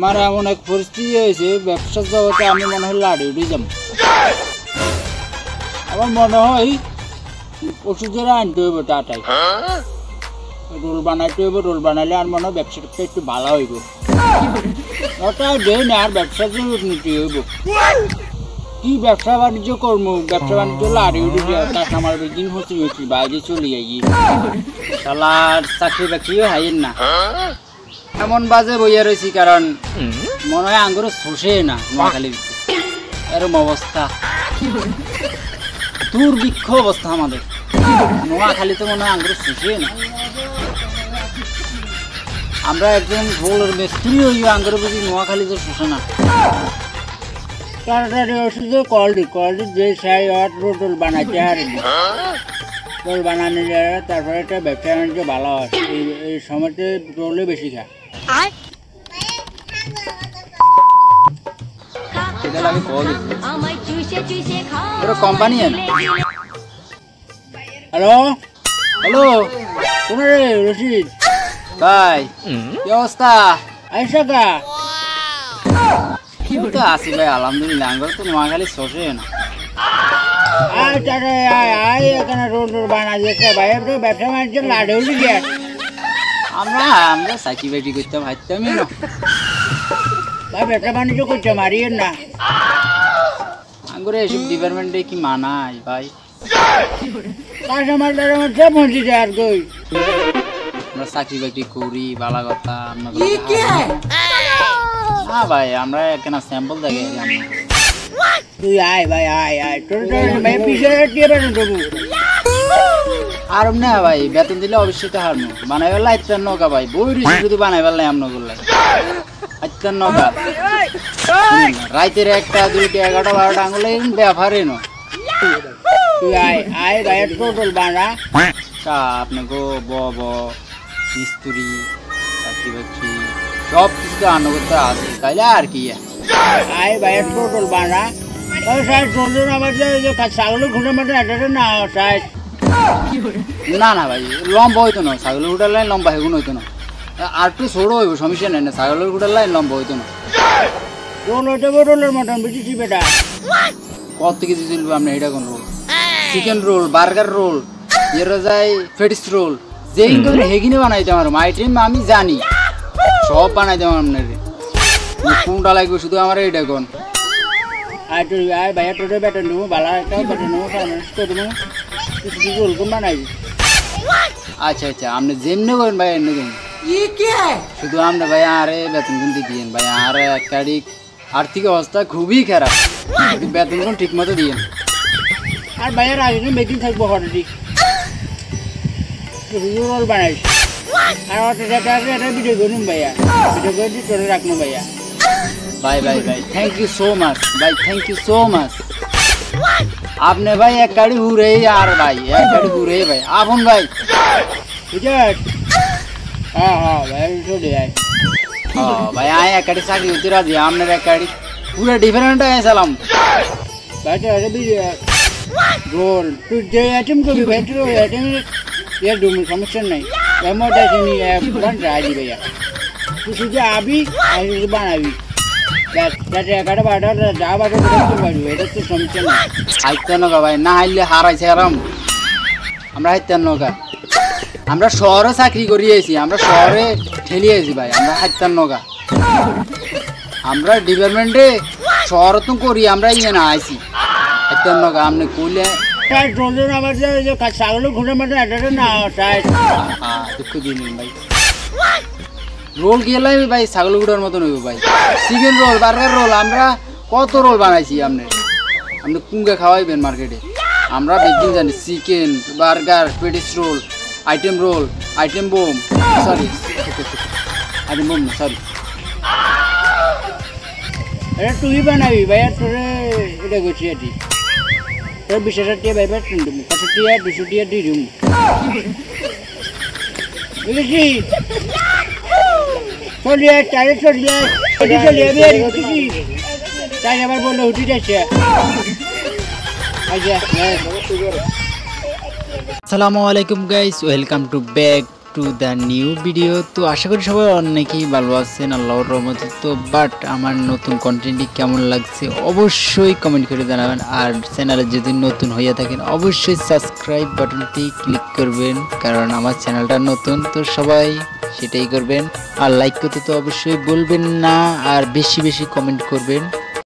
আমার এমন এক পরিস্থিতি হয়েছে ব্যবসার জগতে আমি মনে হয় লাড়ি উঠে যাব। আমার মনে হয় ওষুধের আনতে হইব টাটাই, রোল বানাইতে হইব। রোল বানাইলে আর মনে হয় ব্যবসাটা একটু ভালো হইব। ওটা দেন আর ব্যবসার জন্য উন্নতি হইব। কি ব্যবসা বাণিজ্য করবো? ব্যবসা বাণিজ্য লাড়ি উঠে কাস্টমার বেদিন হচ্ছে বাইরে চলে যাই। শালার চাকরি বাকরিও হাইয়েন না, এমন বাজে বইয়া রয়েছি। কারণ মনে হয় আঙ্গুর শোষে না নোয়াখালীর, এরকম অবস্থা, দুর্ভিক্ষ অবস্থা আমাদের নোয়াখালীতে। মনে হয় আঙ্গুর শোষে না। আমরা একজন রোলের মিস্ত্রি হইয়া আঙ্গুর বুঝি নোয়াখালীতে শোষে না। তাড়াতাড়ি ওষুধ কোয়ালিটি যে সাই রোল বানাইতে হারেনি, রোল বানানো যায়। তারপরে একটা ব্যবসা বাণিজ্য ভালো হয়। এই সময়তে রোলে বেশি খায়। কোম্পানি হ্যালো হ্যালো, তোমার রশিদ ভাই কি অবস্থা? আইসা কা আছি ভাই, আলহামদুলিল্লাহ। আঙ্গুর তো নোয়াখালী শোষে না। এখানে রোল টোল বানা দিয়েছে ভাই, ব্যবসা বাণিজ্য লাড়ে উঠে গিয়ে আমরা চাকরি বাকরি করতে পারতামই না ভাই। ব্যবসা বাণিজ্য করতে মারিয়েন না। আঙ্গুরে এসব ডিপার্টমেন্টে কি মানায় ভাই? কাস্টমার সব মন্ত্রী যায় আর কই। আমরা চাকরি বাকরি করি বালা কথা। না ভাই, আমরা কেন স্যাম্পল দেখে তুই আয় ভাই, আয় আয় তোর ভাই পিছিয়ে বেতন দেবো। আর না ভাই, বেতন দিলে অবশ্যই তো হারমো। বানাইবার লাই আত্মার নৌকা ভাই, বই রিসি শুধু বানাইবার লাই আমন করলাই আত্মার নৌকা। রাইতের 1টা 2টা 11টা 12টা আঙুলে ব্যাপারে ন। তুই আয় আয় ভাই, টোটাল বানা আপনি গো ব মিস্ত্রি চাকরি বাকরি সব কিছু তো আন্ন করতে আসে, তাইলে আর কি। আয় ভাই, টোটাল বানা চলজন। আমার ছাগলের ঘুরে মাঠে একটা না সাইজ না না ভাই, লম্বা হইতো না। ছাগলের ঘুটার লাইন লম্বা হেগুন হইতো না। আর একটু ছোটো হইব, সমস্যা নেই না। ছাগলের ঘুটার লাইন লম্বা হইতো না। রোল হইতে রোলের মটন বুঝেছি বেটা। কত কেজি চলবে আপনার? এটা কোন রোল? চিকেন রোল, বার্গার রোল, এর যায় ফেটিস রোল, যেই হেগিনে বানাইতে আমার আইটেম আমি জানি, সব বানাইতে আমার আপনার। কোনটা লাগবে শুধু আমার এইটা কোন? আয় তুই আয় ভাইয়া, তোর বেতন দেবো, ভালো একটা বেতন দেবো, দেবো কিছু রোল কোন বানাইবি। আচ্ছা আচ্ছা, আপনি যেমনি করেন ভাই এমনি করেন। শুধু আপনি ভাই আরে বেতন কোন দিয়েন ভাই। আর একাডি আর্থিক অবস্থা খুবই খারাপ, বেতন কোন ঠিক মতো দিয়েন। আর ভাইয়ার আগে বেতন থাকবো হঠাৎই রোল বানাইস। আর একটা ভিডিও করুন ভাইয়া, ভিডিও করে দিই তোরে রাখবো ভাইয়া। ভাই ভাই ভাই, থ্যাংক ইউ সো মাচ ভাই, থ্যাংক ইউ সো মাচ। আপনি ভাই এক গাড়ি ঘুরে আর ভাই এক গাড়ি ঘুরে ভাই আপন ভাই, ঠিক আছে? হ্যাঁ হ্যাঁ ভাই, চলে যায়। হ্যাঁ ভাই, আয় এক গাড়ি চাকরি হতে রাজি। আপনার এক গাড়ি পুরো ডিফারেন্ট আসলাম ভাই। রোল তুই যে আইটেম করবি ভাই, তুই ওই আইটেম সমস্যা নাই। রাজি ভাইয়া, তুই শুধু আবি আর শুধু বানাবি। এগারো বারোটা যা বারো পারবি, এটা তো সমস্যা নেই। হাইতার নৌকা ভাই, না হাইলে হারাইছে আরাম। আমরা হাইতার নৌকা, আমরা শহরে চাকরি করিয়েছি, আমরা শহরে ঠেলিয়েছি ভাই। আমরা হাইতার নৌকা, আমরা ডিপার্টমেন্টে শহর তো করি, আমরা ইয়ে না আইছি হাইতার নৌকা। আপনি কইলে আমার ছাগল ঘুরে মাঠে একটা না দুঃখ দিলেন ভাই। রোল গেলে ভাই ছাগল গুঁড়ার মতন হইব ভাই। চিকেন রোল, বার্গার রোল, আমরা কত রোল বানাইছি। আপনি কুঙ্গে খাওয়াইবেন মার্কেটে, আমরা বেশি জানি। Chicken, burger, patties roll, item bomb, sorry item bomb না, সরি। এটা তুই বানাবি ভাই, আর তোরে এটা করছি এটি তোর 20,000 টাকা ভাই বেতন দেবো, 100 টাকা 200 টাকা দিয়ে দেবো, বুঝেছি? চলিয়ে চারে চলিয়ে তাই আবার বললো হুটি যাচ্ছে। আসসালামু আলাইকুম guys, welcome to back to the new video. তো আশা করি সবাই অনেকেই ভালো আছেন আল্লাহর রহমতে। তো বাট আমার নতুন কন্টেন্টটি কেমন লাগছে অবশ্যই কমেন্ট করে জানাবেন। আর চ্যানেলে যদি নতুন হইয়া থাকেন অবশ্যই সাবস্ক্রাইব বাটনটি ক্লিক করবেন, কারণ আমার চ্যানেলটা নতুন, তো সবাই সেটাই করবেন। আর লাইক করতে তো অবশ্যই বলবেন না, আর বেশি বেশি কমেন্ট করবেন।